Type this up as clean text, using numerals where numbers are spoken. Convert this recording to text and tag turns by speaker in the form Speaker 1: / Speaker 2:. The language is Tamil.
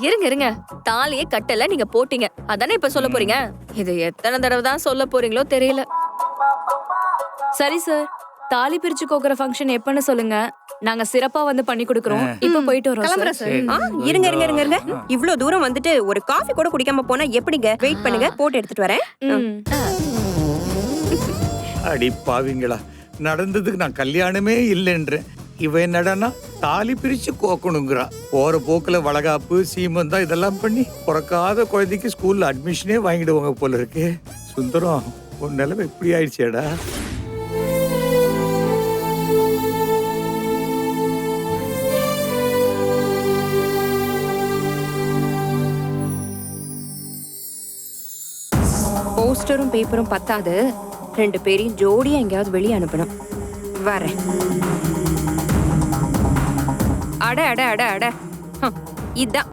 Speaker 1: இருங்க இருங்க, தாலியே கட்டல நீங்க போட்டீங்க அதானே இப்ப சொல்ல போறீங்க? இது எத்தனை தடவை தான் சொல்ல போறீங்களோ தெரியல.
Speaker 2: சரி சார், தாலி பிரிச்சு கோக்குற ஃபங்க்ஷன் எப்பன்னு சொல்லுங்க. நாங்க சிறப்பா வந்து பண்ணி கொடுக்கறோம். இப்ப போயிட்டு வரோம்
Speaker 1: கிளம்புறேன்
Speaker 2: சார்.
Speaker 1: சார்.
Speaker 3: இருங்க இருங்க இருங்க இருங்க. இவ்ளோ தூரம் வந்துட்டு ஒரு காஃபி கூட குடிக்காம போனா எப்படிங்க? வெயிட் பண்ணுங்க, போட்டு எடுத்துட்டு வரேன்.
Speaker 2: ம்.
Speaker 4: அடி பாவிங்களா, நடந்ததுக்கு நான் கல்யாணமே இல்லைன்றேன். இவ என்னடான்னா தாலி பிரிச்சு கோக்கணுங்கிறா. போற போக்குல வளகாப்பு சீமந்தா இதெல்லாம் பண்ணி பிறக்காத குழந்தைக்கு ஸ்கூல்ல அட்மிஷனே வாங்கிடுவாங்க போல இருக்கு. சுந்தரம், உன் நிலைமை இப்படி ஆயிடுச்சேடா.
Speaker 3: போஸ்டரும் பேப்பரும் பத்தாது, 2 பேரையும் ஜோடியா எங்கேயாவது வெளியே அனுப்பணும். வரேன். அட அட அட அட, இதான்